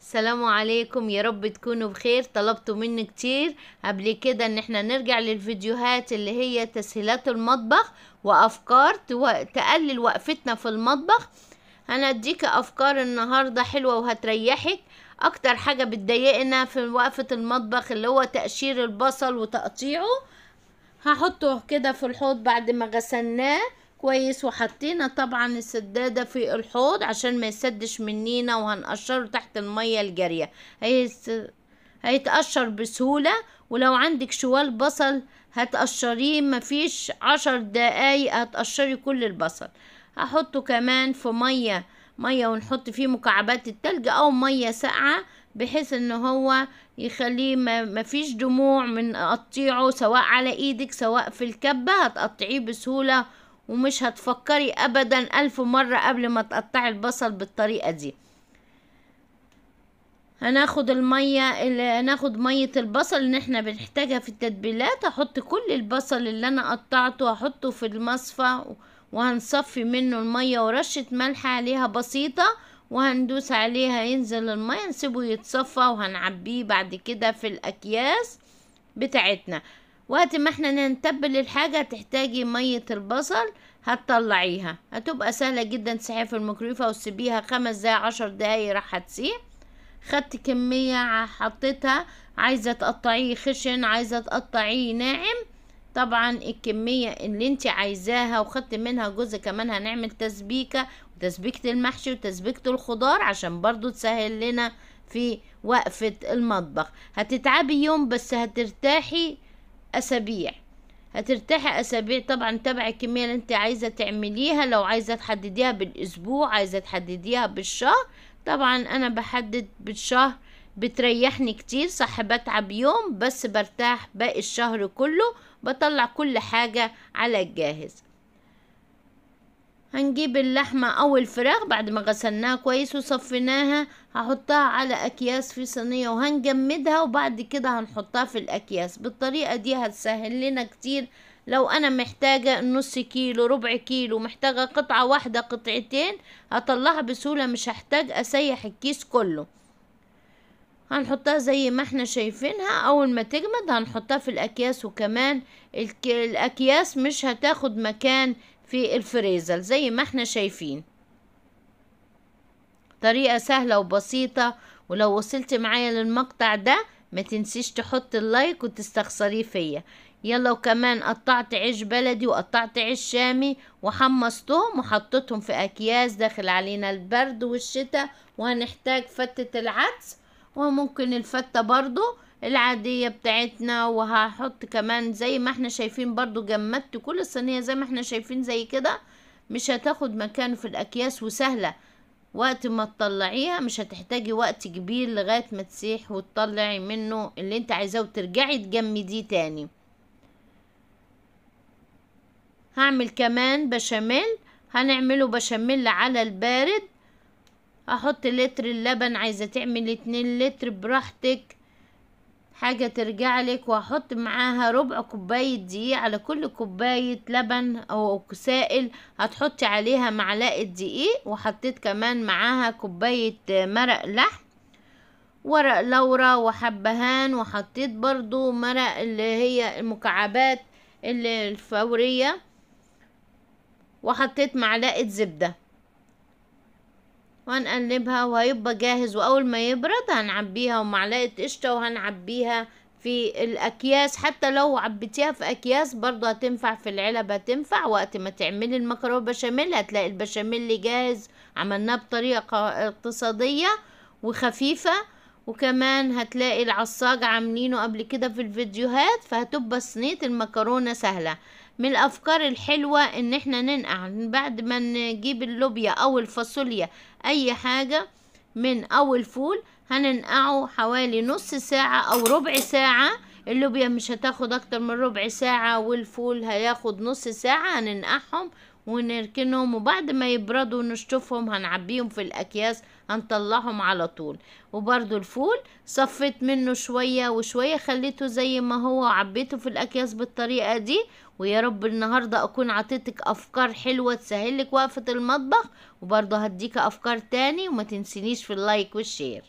السلام عليكم، يا رب تكونوا بخير. طلبتوا مني كتير قبل كده ان احنا نرجع للفيديوهات اللي هي تسهيلات المطبخ وافكار تقلل وقفتنا في المطبخ. انا اديك افكار النهاردة حلوة وهتريحك. اكتر حاجة بتضايقنا في وقفة المطبخ اللي هو تقشير البصل وتقطيعه. هحطه كده في الحوض بعد ما غسلناه كويس، وحطينا طبعا السدادة في الحوض عشان ما يسدش منينا، وهنقشره تحت المية الجارية. هيتقشر بسهولة. ولو عندك شوال بصل هتقشريه، مفيش 10 دقايق هتقشري كل البصل. هحطه كمان في مية ونحط فيه مكعبات التلج او مية ساقعة، بحيث ان هو يخليه مفيش دموع من قطيعه، سواء على ايدك سواء في الكبة هتقطعيه بسهولة، ومش هتفكري ابدا 1000 مرة قبل ما تقطعي البصل بالطريقة دي. هناخد مية البصل اللي احنا بنحتاجها في التتبيلات. هحط كل البصل اللي انا قطعته هحطه في المصفى، وهنصفي منه المية ورشة ملح عليها بسيطة، وهندوس عليها ينزل المية، نسيبه يتصفى، وهنعبيه بعد كده في الأكياس بتاعتنا. وقت ما احنا نتبل الحاجة تحتاجي مية البصل هتطلعيها، هتبقى سهلة جدا. تسيحيها في الميكرويف وتسيبيها 5 دقايق 10 دقايق راح هتسيح. خدت كمية حطيتها، عايزة تقطعيه خشن عايزة تقطعيه ناعم، طبعا الكمية اللي انت عايزاها. وخدت منها جزء كمان هنعمل تسبيكة، وتسبيكة المحشي وتسبيكة الخضار عشان برضو تسهل لنا في وقفة المطبخ. هتتعبي يوم بس هترتاحي اسابيع. طبعا تبع الكمية اللي انت عايزة تعمليها. لو عايزة تحدديها بالاسبوع، عايزة تحدديها بالشهر، طبعا انا بحدد بالشهر بتريحني كتير. صح بتعب يوم بس برتاح باقي الشهر كله، بطلع كل حاجة على الجاهز. هنجيب اللحمة او الفراخ بعد ما غسلناها كويس وصفيناها، هحطها على اكياس في صينية وهنجمدها، وبعد كده هنحطها في الاكياس. بالطريقة دي هتسهل لنا كتير. لو انا محتاجة نص كيلو ربع كيلو، محتاجة قطعة واحدة قطعتين، هطلعها بسهولة، مش هحتاج اسيح الكيس كله. هنحطها زي ما احنا شايفينها. اول ما تجمد هنحطها في الاكياس، وكمان الاكياس مش هتاخد مكان في الفريزر زي ما احنا شايفين. طريقة سهلة وبسيطة. ولو وصلت معايا للمقطع ده ما تنسيش تحط اللايك وتستخسريه فيا. يلا، وكمان قطعت عيش بلدي وقطعت عيش شامي وحمصتهم وحطيتهم في اكياس. داخل علينا البرد والشتاء، وهنحتاج فتة العدس، وممكن الفتة برضو العادية بتاعتنا. وهحط كمان زي ما احنا شايفين برضو، جمدت كل الصينية زي ما احنا شايفين زي كده، مش هتاخد مكان في الاكياس، وسهلة. وقت ما تطلعيها مش هتحتاجي وقت كبير لغاية ما تسيح وتطلعي منه اللي انت عايزاه وترجعي تجمديه تاني. هعمل كمان بشاميل. هنعمله بشاميل على البارد. احط لتر اللبن، عايزة تعملي 2 لتر براحتك، حاجة ترجع لك. وهحط معاها ربع كوباية دقيق على كل كوباية لبن او سائل، هتحطي عليها معلقة دقيق. وحطيت كمان معاها كوباية مرق لحم، ورق لورا وحبهان، وحطيت برضو مرق اللي هي المكعبات الفورية، وحطيت معلقة زبدة، وهنقلبها وهيبقى جاهز. واول ما يبرد هنعبيها، ومعلقة قشطة، وهنعبيها في الاكياس. حتى لو عبيتيها في اكياس برضو هتنفع، في العلب هتنفع. وقت ما تعملي المكرونة بشاميل هتلاقي البشاميل جاهز، عملناه بطريقة اقتصادية وخفيفة. وكمان هتلاقي العصاج عاملينه قبل كده في الفيديوهات، فهتبقى صينية المكرونة سهلة. من الافكار الحلوة ان احنا ننقع بعد ما نجيب اللوبيا او الفاصوليا، اي حاجة من او الفول، هننقعه حوالي نص ساعة او ربع ساعة. اللوبيا مش هتاخد اكتر من ربع ساعة، والفول هياخد نص ساعة. هننقعهم ونركنهم، وبعد ما يبردوا ونشطفهم هنعبيهم في الاكياس، هنطلعهم على طول. وبرضو الفول صفيت منه شوية وشوية، خليته زي ما هو، وعبيته في الاكياس بالطريقة دي. ويا رب النهاردة اكون عطيتك افكار حلوة تسهلك وقفة المطبخ، وبرضو هديك افكار تاني. وما تنسينيش في اللايك والشير.